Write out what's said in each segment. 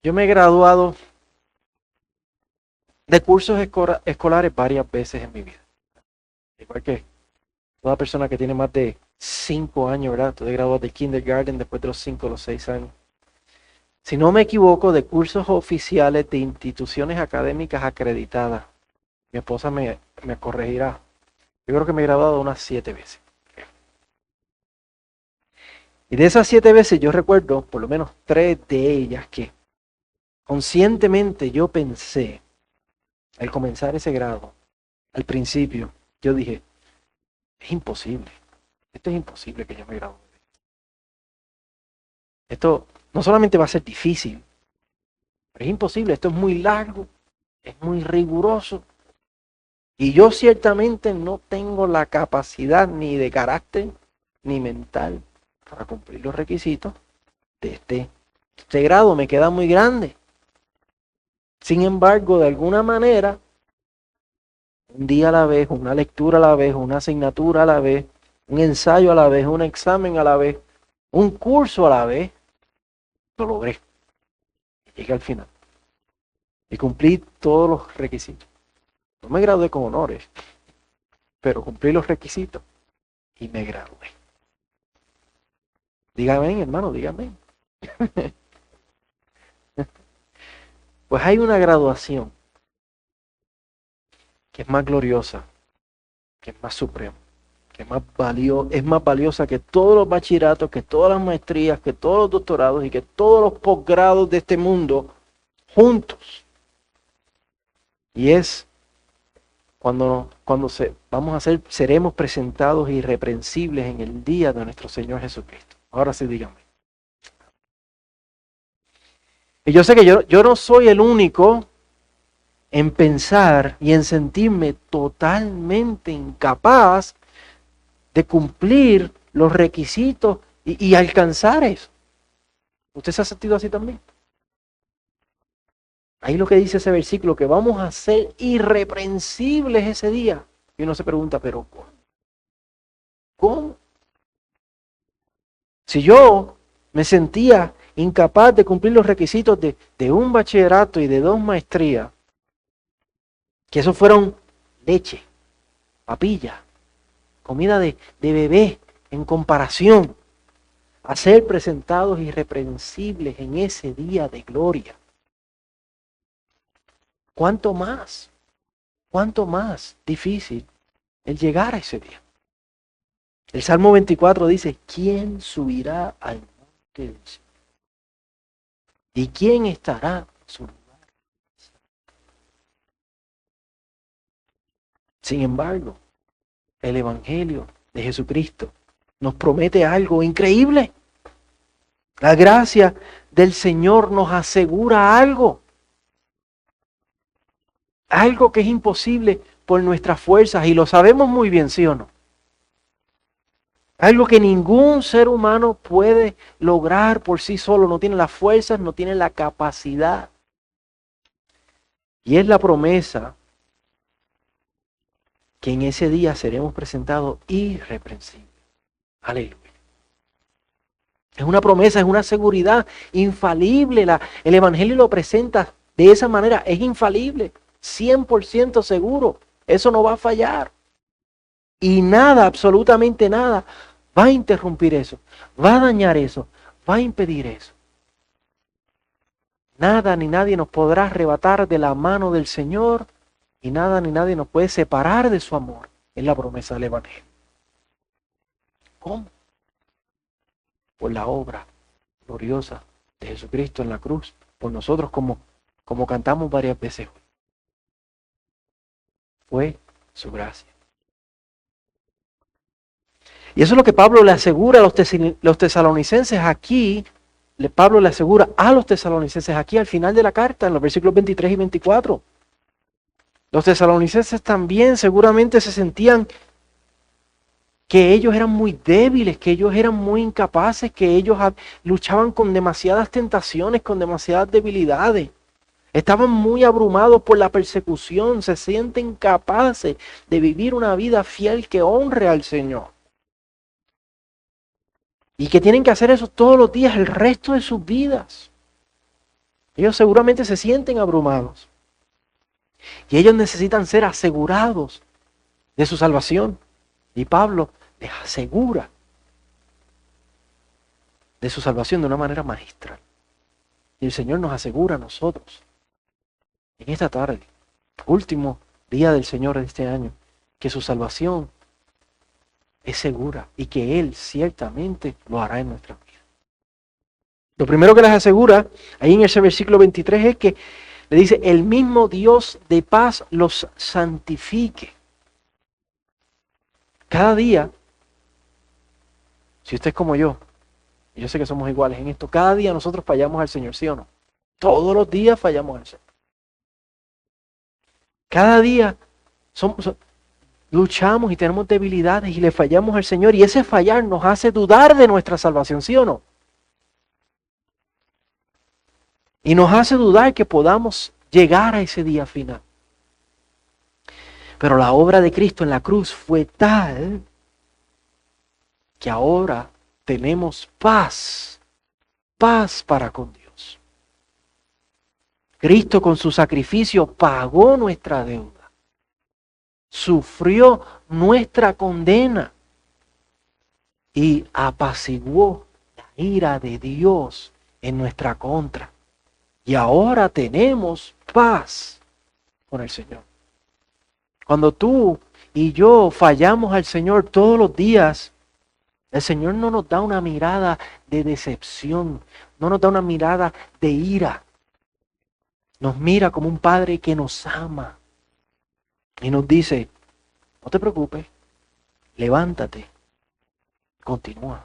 Yo me he graduado de cursos escolares varias veces en mi vida. Igual que toda persona que tiene más de 5 años, ¿verdad? Tú te gradúas de kindergarten después de los 5 o los 6 años. Si no me equivoco, de cursos oficiales de instituciones académicas acreditadas. Mi esposa me corregirá. Yo creo que me he graduado unas 7 veces. Y de esas 7 veces yo recuerdo por lo menos 3 de ellas que conscientemente yo pensé, al comenzar ese grado, al principio, yo dije, es imposible. Esto es imposible que yo me gradúe. Esto no solamente va a ser difícil, pero es imposible. Esto es muy largo, es muy riguroso. Y yo ciertamente no tengo la capacidad ni de carácter ni mental para cumplir los requisitos de este grado. Me queda muy grande. Sin embargo, de alguna manera, un día a la vez, una lectura a la vez, una asignatura a la vez, un ensayo a la vez, un examen a la vez, un curso a la vez, lo logré. Llegué al final. Y cumplí todos los requisitos. No me gradué con honores, pero cumplí los requisitos y me gradué. Dígame, hermano, dígame. Pues hay una graduación que es más gloriosa, que es más suprema, que es más valiosa que todos los bachilleratos, que todas las maestrías, que todos los doctorados y que todos los posgrados de este mundo juntos. Y es cuando seremos presentados irreprensibles en el día de nuestro Señor Jesucristo. Ahora sí, dígame. Y yo sé que yo no soy el único en pensar y en sentirme totalmente incapaz de cumplir los requisitos y alcanzar eso. ¿Usted se ha sentido así también? Ahí lo que dice ese versículo, que vamos a ser irreprensibles ese día. Y uno se pregunta, ¿pero cómo? ¿Cómo? Si yo me sentía incapaz de cumplir los requisitos de un bachillerato y de 2 maestrías, que esos fueron leche, papilla, comida de bebé en comparación a ser presentados irreprensibles en ese día de gloria. ¿Cuánto más difícil el llegar a ese día? El Salmo 24 dice, ¿quién subirá al monte del Señor? ¿Y quién estará en su lugar? Sin embargo, el Evangelio de Jesucristo nos promete algo increíble. La gracia del Señor nos asegura algo que es imposible por nuestras fuerzas, y lo sabemos muy bien, ¿sí o no? Algo que ningún ser humano puede lograr por sí solo, no tiene las fuerzas, no tiene la capacidad. Y es la promesa que en ese día seremos presentados irreprensibles. Aleluya. Es una promesa, es una seguridad infalible. El Evangelio lo presenta de esa manera, es infalible, 100% seguro. Eso no va a fallar. Y nada, absolutamente nada, va a interrumpir eso, va a dañar eso, va a impedir eso. Nada ni nadie nos podrá arrebatar de la mano del Señor, y nada ni nadie nos puede separar de su amor. Es la promesa del Evangelio. ¿Cómo? Por la obra gloriosa de Jesucristo en la cruz, por nosotros, como cantamos varias veces hoy. Fue su gracia. Y eso es lo que Pablo le asegura a los tesalonicenses aquí. Pablo le asegura a los tesalonicenses aquí al final de la carta, en los versículos 23 y 24. Los tesalonicenses también seguramente se sentían que ellos eran muy débiles, que ellos eran muy incapaces, que ellos luchaban con demasiadas tentaciones, con demasiadas debilidades. Estaban muy abrumados por la persecución, se sienten capaces de vivir una vida fiel que honre al Señor. Y que tienen que hacer eso todos los días, el resto de sus vidas. Ellos seguramente se sienten abrumados. Y ellos necesitan ser asegurados de su salvación. Y Pablo les asegura de su salvación de una manera magistral. Y el Señor nos asegura a nosotros, en esta tarde, último día del Señor de este año, que su salvación es segura y que Él ciertamente lo hará en nuestra vida. Lo primero que les asegura, ahí en ese versículo 23, es que le dice, el mismo Dios de paz los santifique. Cada día, si usted es como yo sé que somos iguales en esto, cada día nosotros fallamos al Señor, ¿sí o no? Todos los días fallamos al Señor. Cada día luchamos y tenemos debilidades y le fallamos al Señor, y ese fallar nos hace dudar de nuestra salvación, ¿sí o no? Y nos hace dudar que podamos llegar a ese día final. Pero la obra de Cristo en la cruz fue tal que ahora tenemos paz para con Dios. Cristo con su sacrificio pagó nuestra deuda, sufrió nuestra condena y apaciguó la ira de Dios en nuestra contra. Y ahora tenemos paz con el Señor. Cuando tú y yo fallamos al Señor todos los días, el Señor no nos da una mirada de decepción, no nos da una mirada de ira. Nos mira como un Padre que nos ama y nos dice, no te preocupes, levántate, continúa.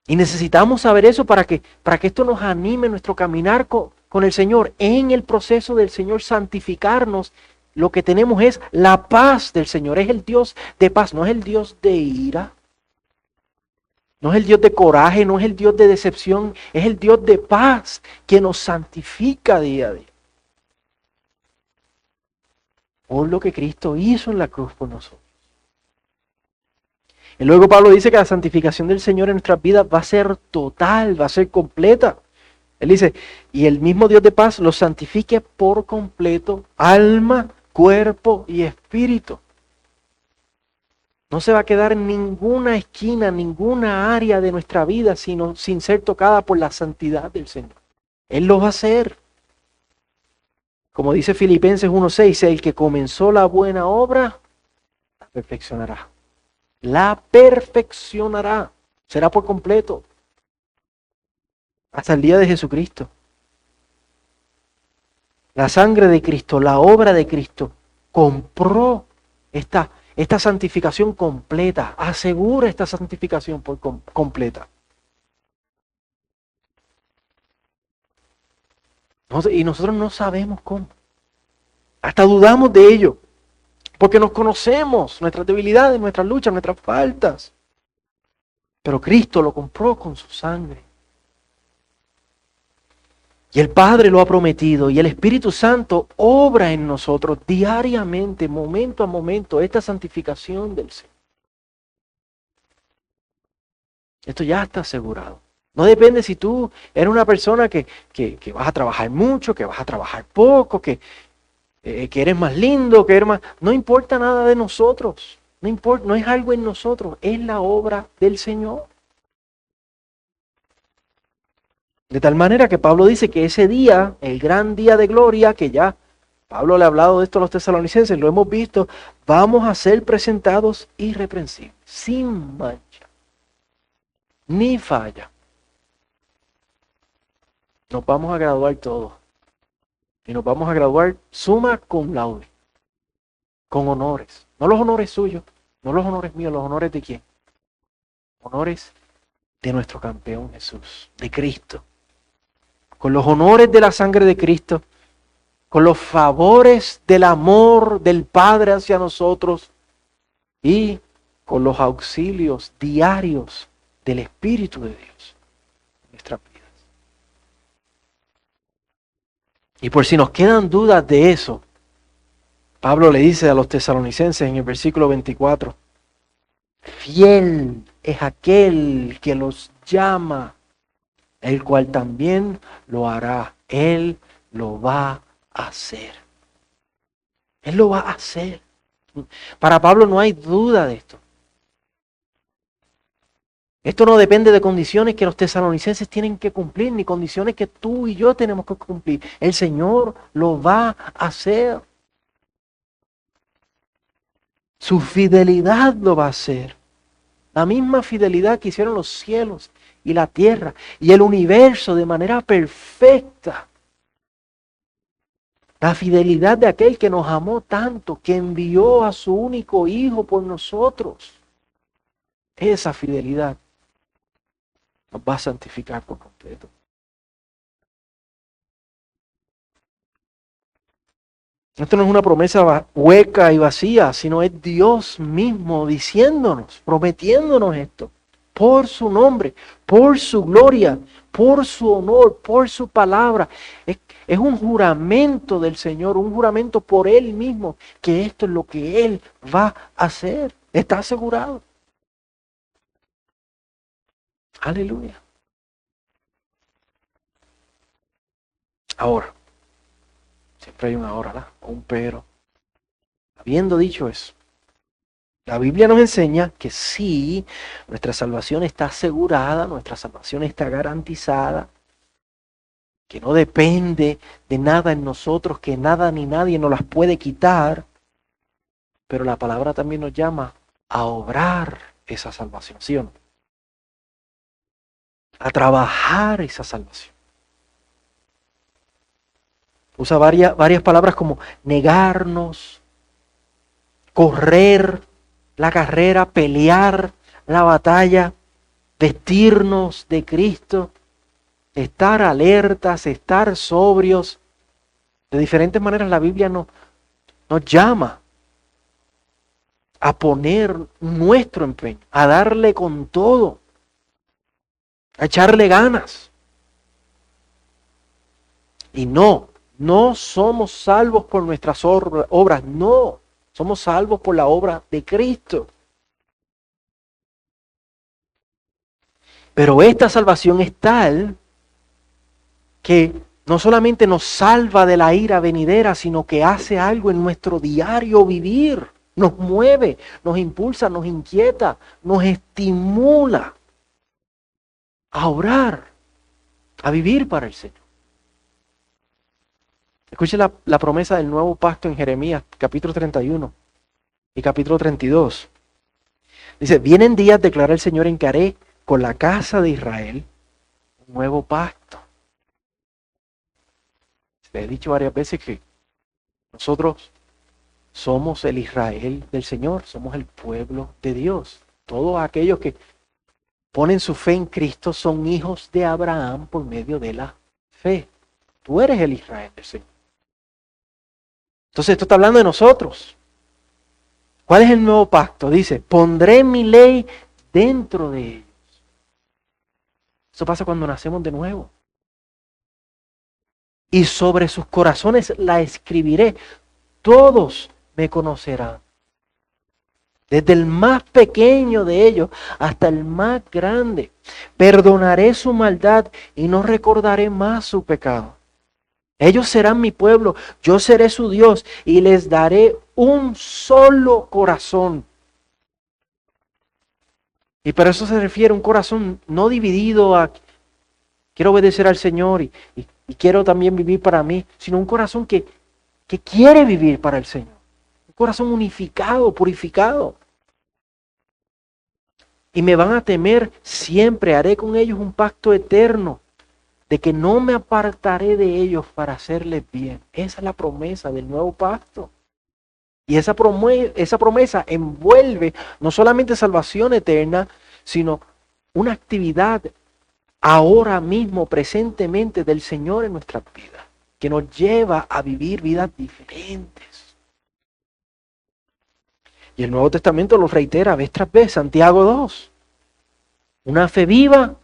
Y necesitamos saber eso para que esto nos anime en nuestro caminar con el Señor. En el proceso del Señor santificarnos, lo que tenemos es la paz del Señor. Es el Dios de paz, no es el Dios de ira. No es el Dios de coraje, no es el Dios de decepción. Es el Dios de paz que nos santifica día a día. Por lo que Cristo hizo en la cruz por nosotros. Y luego Pablo dice que la santificación del Señor en nuestras vidas va a ser total, va a ser completa. Él dice, y el mismo Dios de paz los santifique por completo, alma, cuerpo y espíritu. No se va a quedar en ninguna esquina, ninguna área de nuestra vida sin ser tocada por la santidad del Señor. Él lo va a hacer. Como dice Filipenses 1:6, el que comenzó la buena obra, la perfeccionará. La perfeccionará. Será por completo. Hasta el día de Jesucristo. La sangre de Cristo, la obra de Cristo, compró esta santificación completa. Asegura esta santificación completa. Y nosotros no sabemos cómo. Hasta dudamos de ello. Porque nos conocemos, nuestras debilidades, nuestras luchas, nuestras faltas. Pero Cristo lo compró con su sangre. Y el Padre lo ha prometido. Y el Espíritu Santo obra en nosotros diariamente, momento a momento, esta santificación del Señor. Esto ya está asegurado. No depende si tú eres una persona que vas a trabajar mucho, que vas a trabajar poco, que eres más lindo, que eres más... No importa nada de nosotros. No es algo en nosotros. Es la obra del Señor. De tal manera que Pablo dice que ese día, el gran día de gloria, que ya Pablo le ha hablado de esto a los tesalonicenses, lo hemos visto, vamos a ser presentados irreprensibles, sin mancha, ni falla. Nos vamos a graduar todos. Y nos vamos a graduar summa cum laude, con honores. No los honores suyos, no los honores míos, los honores de quién. Honores de nuestro campeón Jesús, de Cristo. Con los honores de la sangre de Cristo, con los favores del amor del Padre hacia nosotros y con los auxilios diarios del Espíritu de Dios en nuestras vidas. Y por si nos quedan dudas de eso, Pablo le dice a los tesalonicenses en el versículo 24, fiel es aquel que los llama el cual también lo hará. Él lo va a hacer. Él lo va a hacer. Para Pablo no hay duda de esto. Esto no depende de condiciones que los tesalonicenses tienen que cumplir, ni condiciones que tú y yo tenemos que cumplir. El Señor lo va a hacer. Su fidelidad lo va a hacer. La misma fidelidad que hicieron los cielos y la tierra y el universo de manera perfecta. La fidelidad de aquel que nos amó tanto, que envió a su único Hijo por nosotros. Esa fidelidad nos va a santificar por completo. Esto no es una promesa hueca y vacía, sino es Dios mismo diciéndonos, prometiéndonos esto. Por su nombre, por su gloria, por su honor, por su palabra. Es un juramento del Señor, un juramento por Él mismo, que esto es lo que Él va a hacer. Está asegurado. Aleluya. Ahora, siempre hay una ahora, ¿verdad? O un pero. Habiendo dicho eso, la Biblia nos enseña que sí, nuestra salvación está asegurada, nuestra salvación está garantizada, que no depende de nada en nosotros, que nada ni nadie nos las puede quitar, pero la palabra también nos llama a obrar esa salvación, ¿sí o no? A trabajar esa salvación. Usa varias palabras como negarnos, correr la carrera, pelear la batalla, vestirnos de Cristo, estar alertas, estar sobrios. De diferentes maneras la Biblia nos llama a poner nuestro empeño, a darle con todo, a echarle ganas. Y no somos salvos por nuestras obras, no. Somos salvos por la obra de Cristo. Pero esta salvación es tal que no solamente nos salva de la ira venidera, sino que hace algo en nuestro diario vivir. Nos mueve, nos impulsa, nos inquieta, nos estimula a orar, a vivir para el Señor. Escuche la promesa del nuevo pacto en Jeremías, capítulo 31 y capítulo 32. Dice, vienen días, declara el Señor, en que haré con la casa de Israel un nuevo pacto. Le he dicho varias veces que nosotros somos el Israel del Señor, somos el pueblo de Dios. Todos aquellos que ponen su fe en Cristo son hijos de Abraham por medio de la fe. Tú eres el Israel del Señor. Entonces esto está hablando de nosotros. ¿Cuál es el nuevo pacto? Dice, pondré mi ley dentro de ellos. Eso pasa cuando nacemos de nuevo. Y sobre sus corazones la escribiré. Todos me conocerán. Desde el más pequeño de ellos hasta el más grande. Perdonaré su maldad y no recordaré más su pecado. Ellos serán mi pueblo, yo seré su Dios y les daré un solo corazón. Y para eso se refiere a un corazón no dividido a quiero obedecer al Señor y quiero también vivir para mí, sino un corazón que quiere vivir para el Señor. Un corazón unificado, purificado. Y me van a temer siempre, haré con ellos un pacto eterno, de que no me apartaré de ellos para hacerles bien. Esa es la promesa del nuevo pacto. Y esa promesa envuelve no solamente salvación eterna, sino una actividad ahora mismo, presentemente, del Señor en nuestras vidas, que nos lleva a vivir vidas diferentes. Y el Nuevo Testamento lo reitera vez tras vez, Santiago 2. Una fe viva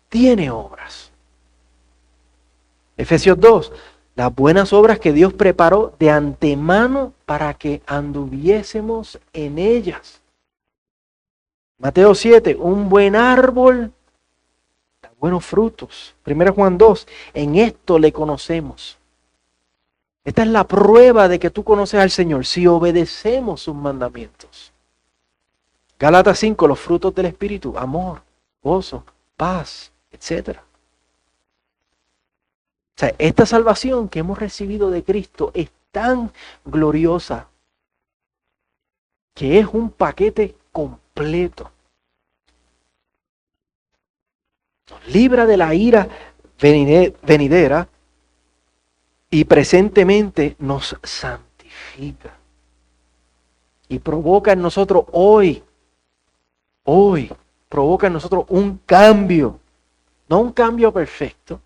tiene obras. Efesios 2, las buenas obras que Dios preparó de antemano para que anduviésemos en ellas. Mateo 7, un buen árbol da buenos frutos. 1 Juan 2, en esto le conocemos. Esta es la prueba de que tú conoces al Señor, si obedecemos sus mandamientos. Gálatas 5, los frutos del Espíritu, amor, gozo, paz, etc. O sea, esta salvación que hemos recibido de Cristo es tan gloriosa que es un paquete completo. Nos libra de la ira venidera y presentemente nos santifica. Y provoca en nosotros hoy, provoca en nosotros un cambio. No un cambio perfecto,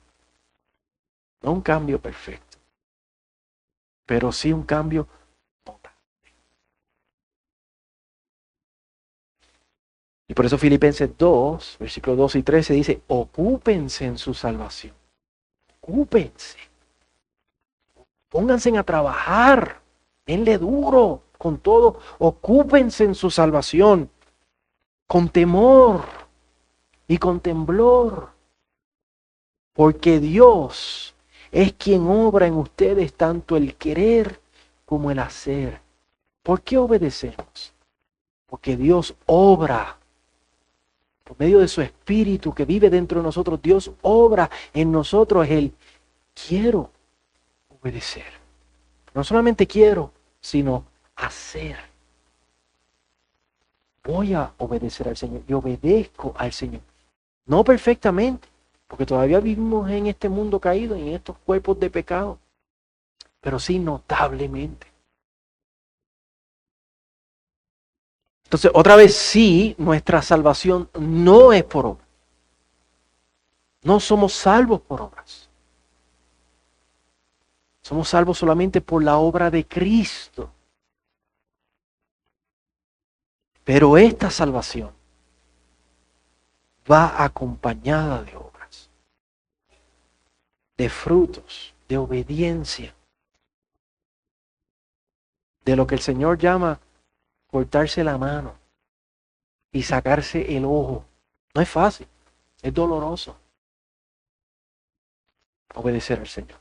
pero sí un cambio total. Y por eso Filipenses 2, versículos 2 y 13 dice, ocúpense en su salvación. Ocúpense. Pónganse a trabajar. Denle duro con todo. Ocúpense en su salvación. Con temor y con temblor. Porque Dios es quien obra en ustedes tanto el querer como el hacer. ¿Por qué obedecemos? Porque Dios obra. Por medio de su Espíritu que vive dentro de nosotros, Dios obra en nosotros el quiero obedecer. No solamente quiero, sino hacer. Voy a obedecer al Señor y obedezco al Señor. No perfectamente, porque todavía vivimos en este mundo caído, en estos cuerpos de pecado, pero sí notablemente. Entonces, otra vez sí, nuestra salvación no es por obras. No somos salvos por obras. Somos salvos solamente por la obra de Cristo. Pero esta salvación va acompañada de obras, de frutos, de obediencia, de lo que el Señor llama cortarse la mano y sacarse el ojo. No es fácil, es doloroso obedecer al Señor.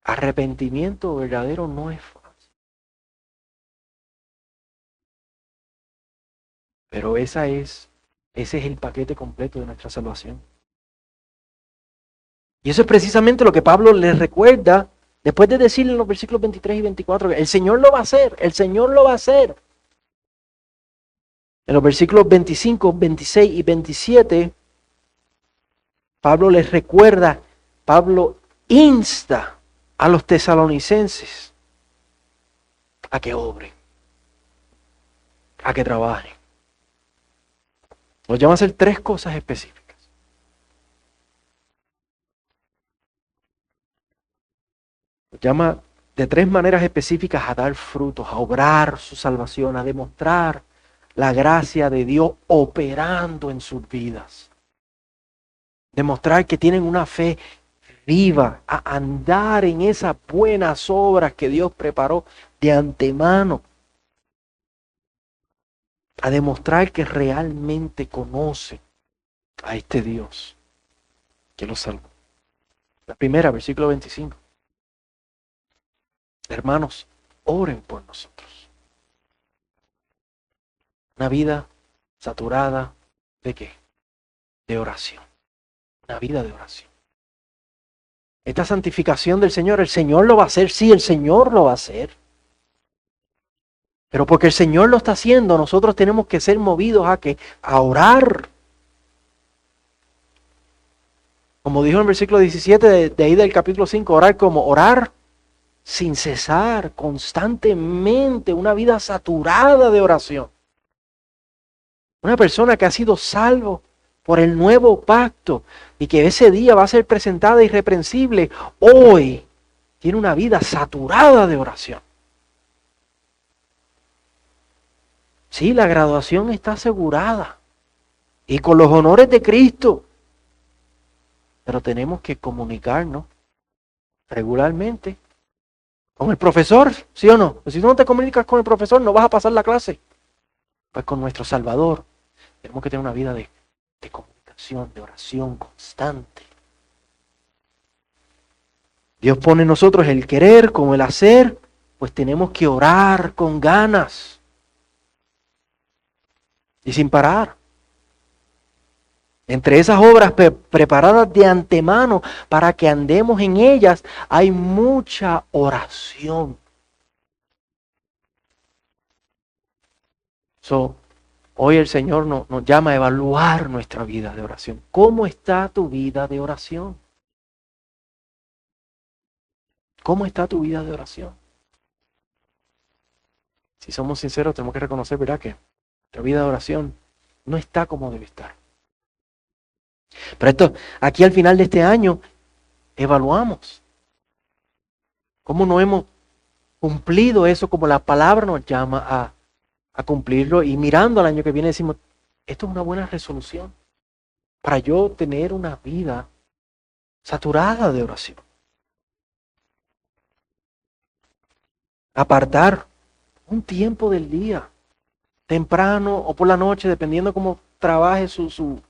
Arrepentimiento verdadero no es fácil. Pero ese es el paquete completo de nuestra salvación. Y eso es precisamente lo que Pablo les recuerda después de decirle en los versículos 23 y 24 que el Señor lo va a hacer, el Señor lo va a hacer. En los versículos 25, 26 y 27, Pablo les recuerda, Pablo insta a los tesalonicenses a que obren, a que trabajen. Nos llama a hacer 3 cosas específicas. Nos llama de 3 maneras específicas a dar frutos, a obrar su salvación, a demostrar la gracia de Dios operando en sus vidas. Demostrar que tienen una fe viva, a andar en esas buenas obras que Dios preparó de antemano. A demostrar que realmente conocen a este Dios que los salvó. La primera, versículo 25. Hermanos, oren por nosotros. Una vida saturada ¿de qué? De oración. Una vida de oración. Esta santificación del Señor, el Señor lo va a hacer, sí, el Señor lo va a hacer. Pero porque el Señor lo está haciendo, nosotros tenemos que ser movidos a ¿qué? A orar. Como dijo en el versículo 17 de ahí del capítulo 5, orar como orar sin cesar, constantemente, una vida saturada de oración. Una persona que ha sido salvo por el nuevo pacto y que ese día va a ser presentada irreprensible, hoy tiene una vida saturada de oración. Sí, la graduación está asegurada y con los honores de Cristo, pero tenemos que comunicarnos regularmente con el profesor, ¿sí o no? Pues si tú no te comunicas con el profesor, no vas a pasar la clase. Pues con nuestro Salvador tenemos que tener una vida de comunicación. de oración constante. Dios pone en nosotros el querer como el hacer, pues tenemos que orar con ganas y sin parar. Entre esas obras preparadas de antemano para que andemos en ellas, hay mucha oración. Hoy el Señor nos llama a evaluar nuestra vida de oración. ¿Cómo está tu vida de oración? ¿Cómo está tu vida de oración? Si somos sinceros, tenemos que reconocer, ¿verdad?, que nuestra vida de oración no está como debe estar. Pero aquí al final de este año, evaluamos cómo no hemos cumplido eso como la palabra nos llama a cumplirlo, y mirando al año que viene decimos, esto es una buena resolución para yo tener una vida saturada de oración. Apartar un tiempo del día, temprano o por la noche, dependiendo cómo trabaje su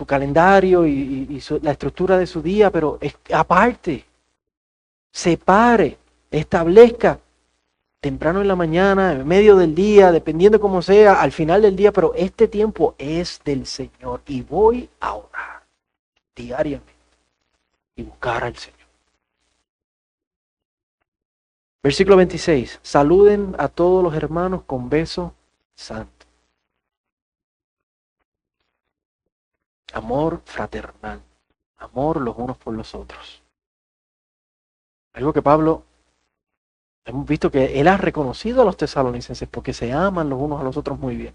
calendario y la estructura de su día, pero aparte, separe, establezca temprano en la mañana, en medio del día, dependiendo cómo sea, al final del día, pero este tiempo es del Señor y voy a orar diariamente y buscar al Señor. Versículo 26. Saluden a todos los hermanos con beso santo. Amor fraternal. Amor los unos por los otros. Algo que Pablo, hemos visto que él ha reconocido a los tesalonicenses porque se aman los unos a los otros muy bien.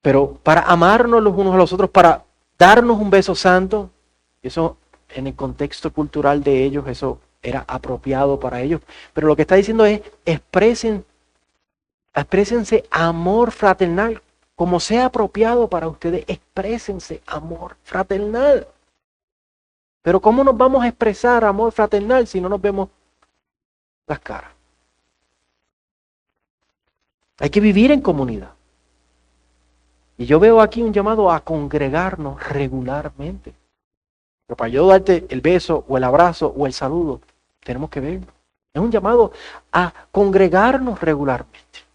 Pero para amarnos los unos a los otros, para darnos un beso santo, eso en el contexto cultural de ellos, eso era apropiado para ellos. Pero lo que está diciendo es, exprésense amor fraternal. Como sea apropiado para ustedes, exprésense amor fraternal. Pero ¿cómo nos vamos a expresar amor fraternal si no nos vemos las caras? Hay que vivir en comunidad. Y yo veo aquí un llamado a congregarnos regularmente. Pero para yo darte el beso o el abrazo o el saludo, tenemos que verlo. Es un llamado a congregarnos regularmente.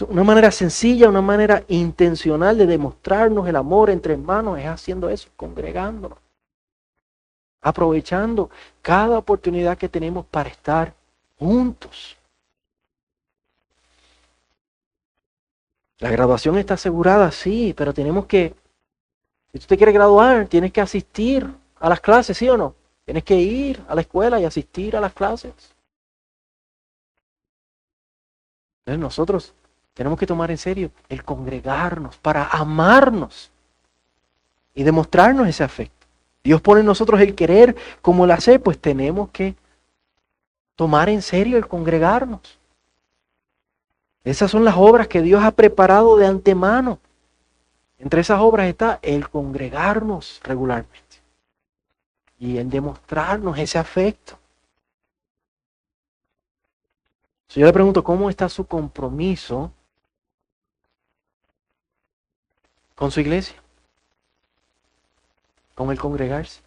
Una manera sencilla, una manera intencional de demostrarnos el amor entre hermanos es haciendo eso, congregándonos. Aprovechando cada oportunidad que tenemos para estar juntos. La graduación está asegurada, sí, pero tenemos que, si tú te quieres graduar, tienes que asistir a las clases, ¿sí o no? Tienes que ir a la escuela y asistir a las clases. Entonces nosotros tenemos que tomar en serio el congregarnos para amarnos y demostrarnos ese afecto. Dios pone en nosotros el querer como el hacer, pues tenemos que tomar en serio el congregarnos. Esas son las obras que Dios ha preparado de antemano. Entre esas obras está el congregarnos regularmente y el demostrarnos ese afecto. Si yo le pregunto, ¿cómo está su compromiso con su iglesia? Con el congregarse.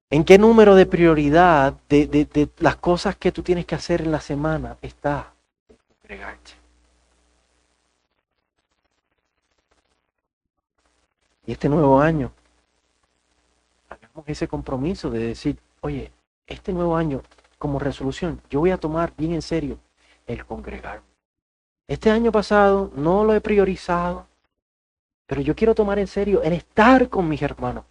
¿En qué número de prioridad de las cosas que tú tienes que hacer en la semana está el congregarte? Y este nuevo año, hagamos ese compromiso de decir, oye, este nuevo año, como resolución, yo voy a tomar bien en serio el congregarme. Este año pasado no lo he priorizado, pero yo quiero tomar en serio el estar con mis hermanos,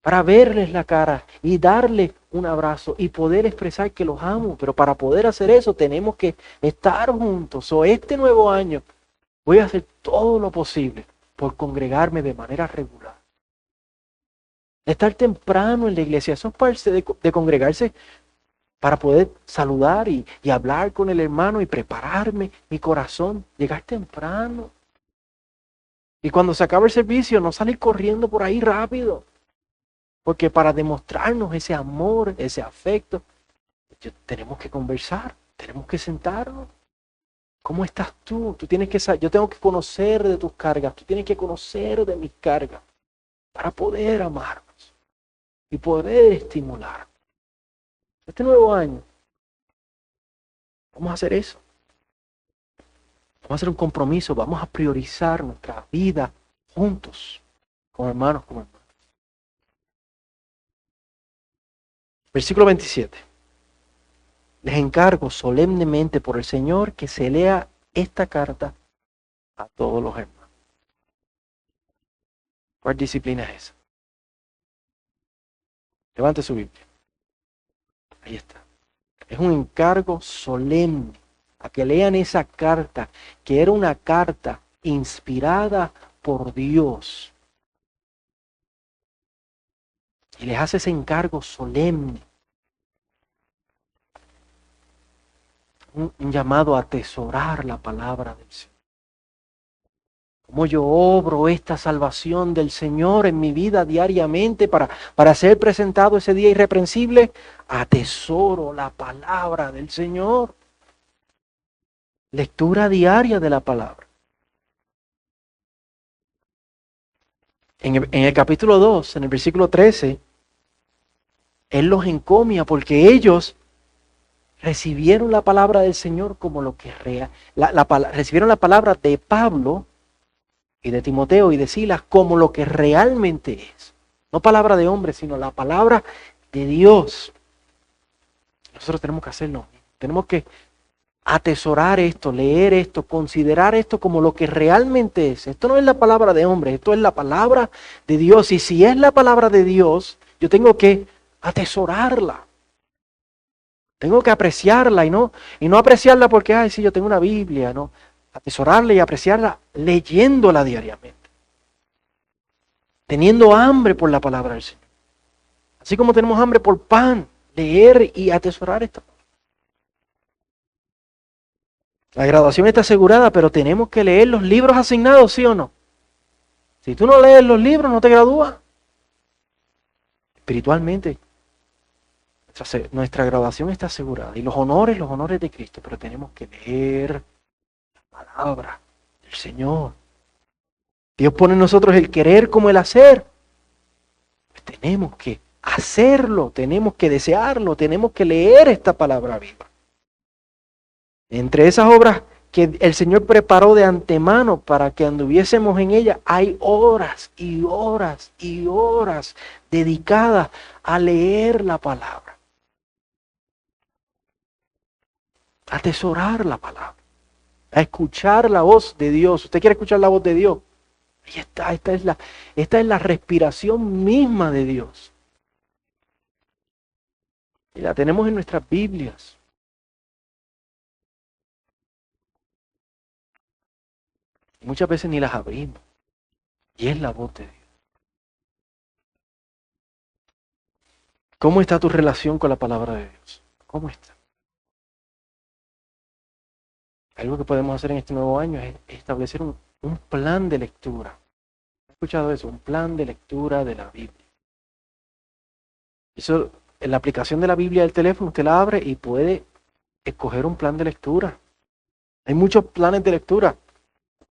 para verles la cara y darles un abrazo y poder expresar que los amo. Pero para poder hacer eso tenemos que estar juntos. Este nuevo año voy a hacer todo lo posible por congregarme de manera regular. Estar temprano en la iglesia, eso es parte de congregarse para poder saludar y hablar con el hermano y prepararme mi corazón, llegar temprano. Y cuando se acaba el servicio, no salir corriendo por ahí rápido. Porque para demostrarnos ese amor, ese afecto, tenemos que conversar. Tenemos que sentarnos. ¿Cómo estás tú? Tú tienes que saber, yo tengo que conocer de tus cargas, tú tienes que conocer de mis cargas para poder amarnos y poder estimular. Este nuevo año, vamos a hacer eso. Vamos a hacer un compromiso, vamos a priorizar nuestra vida juntos, como hermanos, como hermanos. Versículo 27. Les encargo solemnemente por el Señor que se lea esta carta a todos los hermanos. ¿Cuál disciplina es esa? Levante su Biblia. Ahí está. Es un encargo solemne a que lean esa carta, que era una carta inspirada por Dios. Y les hace ese encargo solemne. Un llamado a atesorar la palabra del Señor. Cómo yo obro esta salvación del Señor en mi vida diariamente para ser presentado ese día irreprensible. Atesoro la palabra del Señor. Lectura diaria de la palabra. En el capítulo 2, en el versículo 13, Él los encomia porque ellos recibieron la palabra del Señor como lo que es real. Recibieron la palabra de Pablo y de Timoteo y de Silas como lo que realmente es. No palabra de hombre, sino la palabra de Dios. Nosotros tenemos que hacerlo. Tenemos que atesorar esto, leer esto, considerar esto como lo que realmente es. Esto no es la palabra de hombre, esto es la palabra de Dios. Y si es la palabra de Dios, yo tengo que atesorarla. Tengo que apreciarla y no apreciarla porque, ay, sí, yo tengo una Biblia, no. Atesorarla y apreciarla leyéndola diariamente. Teniendo hambre por la palabra del Señor. Así como tenemos hambre por pan, leer y atesorar esto. La graduación está asegurada, pero tenemos que leer los libros asignados, ¿sí o no? Si tú no lees los libros, no te gradúas. Espiritualmente, nuestra graduación está asegurada. Y los honores de Cristo, pero tenemos que leer la palabra del Señor. Dios pone en nosotros el querer como el hacer. Pues tenemos que hacerlo, tenemos que desearlo, tenemos que leer esta palabra viva. Entre esas obras que el Señor preparó de antemano para que anduviésemos en ella, hay horas y horas y horas dedicadas a leer la palabra. A atesorar la palabra. A escuchar la voz de Dios. ¿Usted quiere escuchar la voz de Dios? Ahí está, esta es la respiración misma de Dios. Y la tenemos en nuestras Biblias. Muchas veces ni las abrimos. Y es la voz de Dios. ¿Cómo está tu relación con la palabra de Dios? ¿Cómo está? Algo que podemos hacer en este nuevo año es establecer un plan de lectura. ¿Has escuchado eso? Un plan de lectura de la Biblia. Eso, en la aplicación de la Biblia del teléfono, usted la abre y puede escoger un plan de lectura. Hay muchos planes de lectura.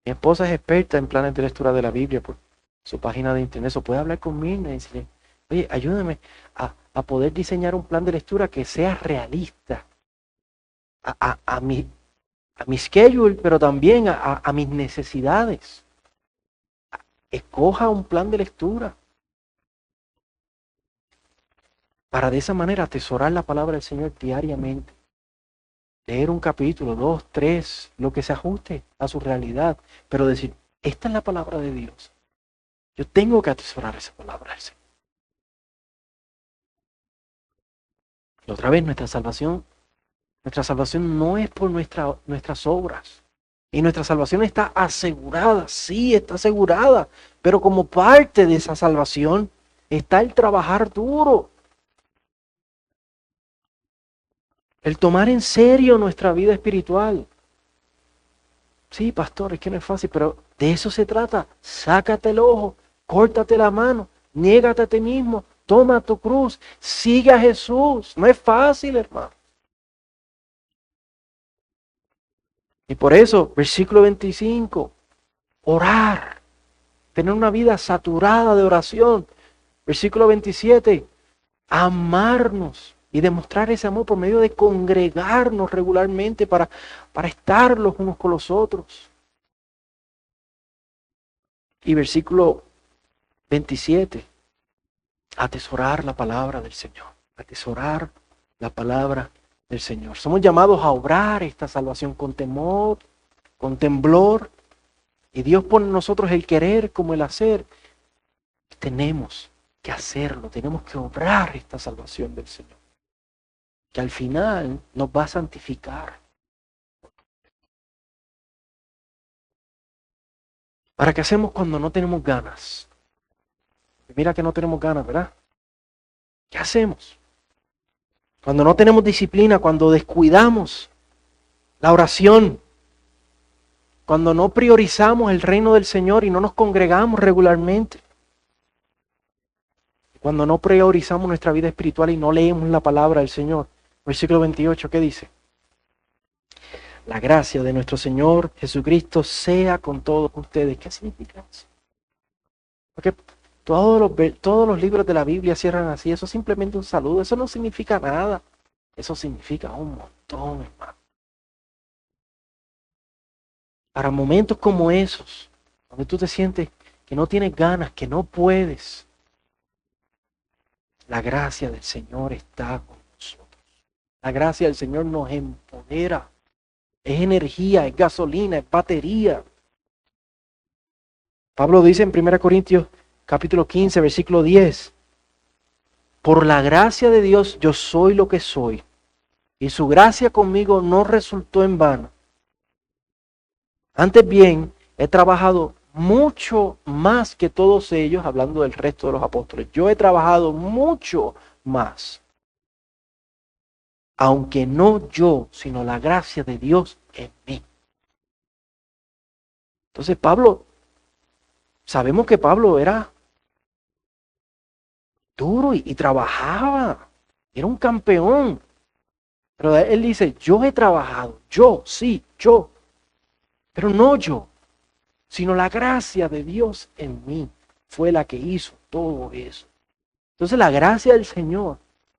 Mi esposa es experta en planes de lectura de la Biblia por su página de internet. Eso puede hablar conmigo y decirle, oye, ayúdame a poder diseñar un plan de lectura que sea realista a mi schedule, pero también a mis necesidades. Escoja un plan de lectura para de esa manera atesorar la palabra del Señor diariamente. Leer un capítulo, 2, 3, lo que se ajuste a su realidad, pero decir, esta es la palabra de Dios. Yo tengo que atesorar esa palabra del Señor. Y otra vez, nuestra salvación no es por nuestras obras. Y nuestra salvación está asegurada, sí, está asegurada. Pero como parte de esa salvación está el trabajar duro. El tomar en serio nuestra vida espiritual. Sí, pastor, es que no es fácil, pero de eso se trata. Sácate el ojo, córtate la mano, niégate a ti mismo, toma tu cruz, sigue a Jesús. No es fácil, hermano. Y por eso, versículo 25, orar, tener una vida saturada de oración. Versículo 27, amarnos y demostrar ese amor por medio de congregarnos regularmente para estar los unos con los otros. Y versículo 27, atesorar la palabra del Señor, atesorar la palabra del Señor. Somos llamados a obrar esta salvación con temor, con temblor, y Dios pone en nosotros el querer como el hacer. Tenemos que hacerlo, tenemos que obrar esta salvación del Señor, que al final nos va a santificar. ¿Para qué hacemos cuando no tenemos ganas? Mira que no tenemos ganas, ¿verdad? ¿Qué hacemos? Cuando no tenemos disciplina, cuando descuidamos la oración, cuando no priorizamos el reino del Señor y no nos congregamos regularmente, cuando no priorizamos nuestra vida espiritual y no leemos la palabra del Señor. Versículo 28, ¿qué dice? La gracia de nuestro Señor Jesucristo sea con todos ustedes. ¿Qué significa eso? Porque todos los libros de la Biblia cierran así. Eso es simplemente un saludo. Eso no significa nada. Eso significa un montón, hermano. Para momentos como esos, donde tú te sientes que no tienes ganas, que no puedes, la gracia del Señor está con nosotros. La gracia del Señor nos empodera. Es energía, es gasolina, es batería. Pablo dice en 1 Corintios capítulo 15, versículo 10. Por la gracia de Dios yo soy lo que soy. Y su gracia conmigo no resultó en vano. Antes bien, he trabajado mucho más que todos ellos, hablando del resto de los apóstoles. Yo he trabajado mucho más. Aunque no yo, sino la gracia de Dios en mí. Entonces sabemos que Pablo era duro y trabajaba. Era un campeón. Pero él dice, yo he trabajado, yo, pero no yo, sino la gracia de Dios en mí fue la que hizo todo eso. Entonces la gracia del Señor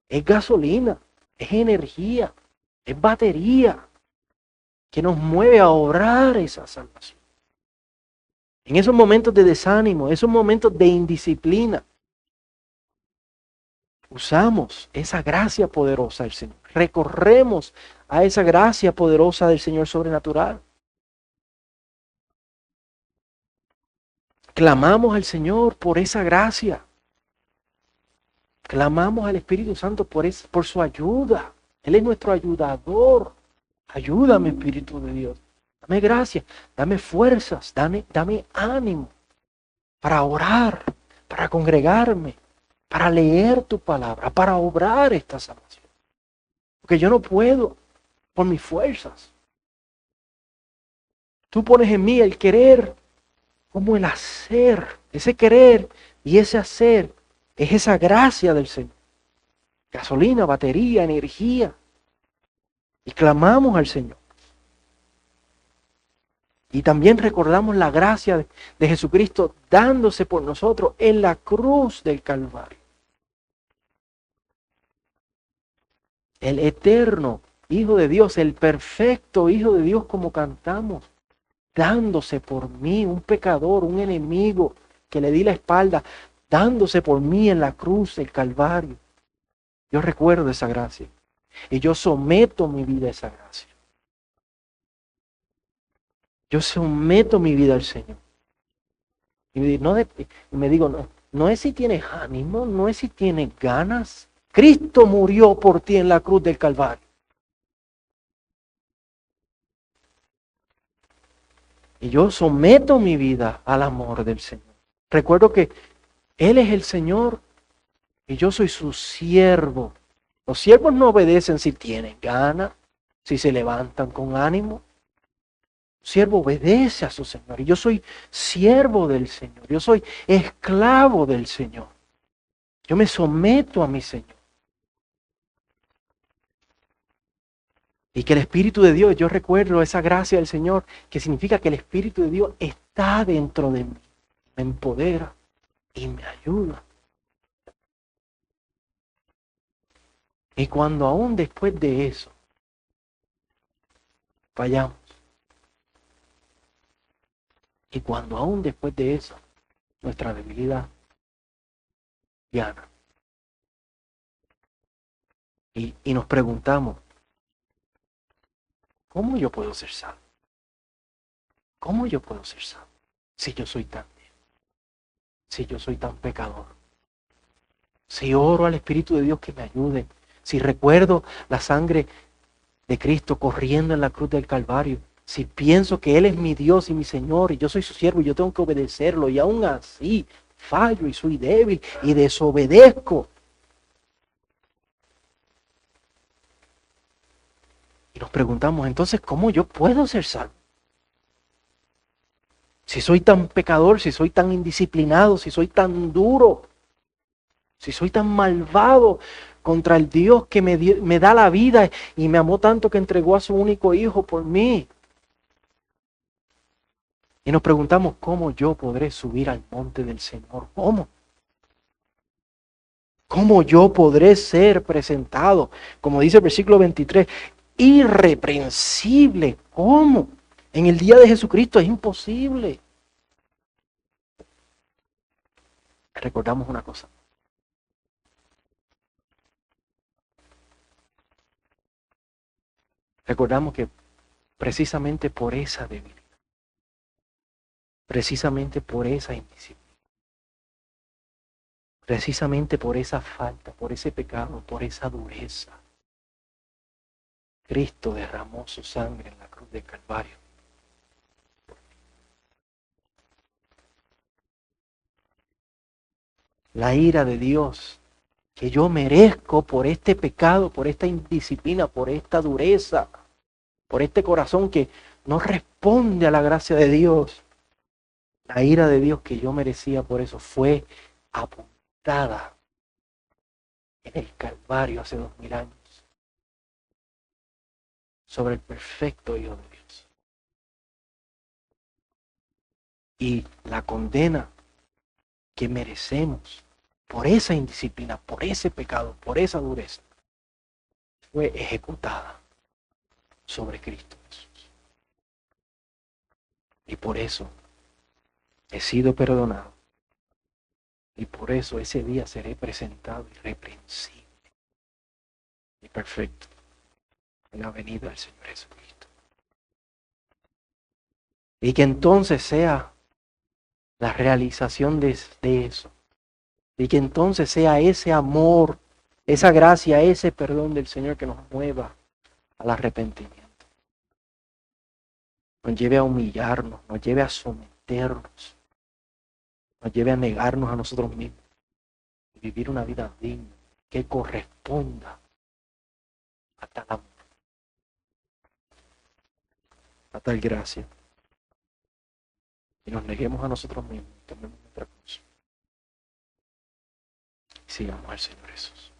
es gasolina, es energía, es batería que nos mueve a obrar esa salvación. En esos momentos de desánimo, esos momentos de indisciplina, usamos esa gracia poderosa del Señor. Recorremos a esa gracia poderosa del Señor sobrenatural. Clamamos al Señor por esa gracia. Clamamos al Espíritu Santo por su ayuda. Él es nuestro ayudador. Ayúdame, Espíritu de Dios. Dame gracia, dame fuerzas, dame ánimo para orar, para congregarme, para leer tu palabra, para obrar esta salvación. Porque yo no puedo por mis fuerzas. Tú pones en mí el querer como el hacer. Ese querer y ese hacer es esa gracia del Señor. Gasolina, batería, energía. Y clamamos al Señor. Y también recordamos la gracia de Jesucristo dándose por nosotros en la cruz del Calvario. El eterno Hijo de Dios, el perfecto Hijo de Dios como cantamos, dándose por mí, un pecador, un enemigo que le di la espalda, dándose por mí en la cruz del Calvario. Yo recuerdo esa gracia y yo someto mi vida a esa gracia. Yo someto mi vida al Señor. Y me digo, no es si tienes ánimo, no es si tienes ganas. Cristo murió por ti en la cruz del Calvario. Y yo someto mi vida al amor del Señor. Recuerdo que Él es el Señor y yo soy su siervo. Los siervos no obedecen si tienen ganas, si se levantan con ánimo. El siervo obedece a su Señor y yo soy siervo del Señor. Yo soy esclavo del Señor. Yo me someto a mi Señor. Y que el Espíritu de Dios, yo recuerdo esa gracia del Señor, que significa que el Espíritu de Dios está dentro de mí, me empodera y me ayuda. Y cuando aún después de eso fallamos, y cuando aún después de eso nuestra debilidad gana, y nos preguntamos, ¿cómo yo puedo ser salvo? ¿Cómo yo puedo ser salvo si yo soy tan débil? Si yo soy tan pecador? Si oro al Espíritu de Dios que me ayude, si recuerdo la sangre de Cristo corriendo en la cruz del Calvario, si pienso que Él es mi Dios y mi Señor y yo soy su siervo y yo tengo que obedecerlo y aún así fallo y soy débil y desobedezco. Y nos preguntamos entonces, ¿cómo yo puedo ser salvo? Si soy tan pecador, si soy tan indisciplinado, si soy tan duro, si soy tan malvado contra el Dios que me da la vida y me amó tanto que entregó a su único hijo por mí. Y nos preguntamos, ¿cómo yo podré subir al monte del Señor? ¿Cómo? ¿Cómo yo podré ser presentado? Como dice el versículo 23, irreprensible. ¿Cómo? En el día de Jesucristo es imposible. Recordamos una cosa. Recordamos que precisamente por esa debilidad, precisamente por esa indisciplina, precisamente por esa falta, por ese pecado, por esa dureza, Cristo derramó su sangre en la cruz del Calvario. La ira de Dios que yo merezco por este pecado, por esta indisciplina, por esta dureza, por este corazón que no responde a la gracia de Dios. La ira de Dios que yo merecía por eso fue apuntada en el Calvario hace 2000 años sobre el perfecto Hijo de Dios. Y la condena que merecemos por esa indisciplina, por ese pecado, por esa dureza, fue ejecutada sobre Cristo Jesús. Y por eso he sido perdonado. Y por eso ese día seré presentado irreprensible y perfecto en la venida del Señor Jesucristo. Y que entonces sea la realización de eso. Y que entonces sea ese amor, esa gracia, ese perdón del Señor que nos mueva al arrepentimiento. Nos lleve a humillarnos, nos lleve a someternos, nos lleve a negarnos a nosotros mismos y vivir una vida digna que corresponda a tal amor, a tal gracia. Y nos neguemos a nosotros mismos, tomemos nuestra cruz y sigamos al Señor Jesús.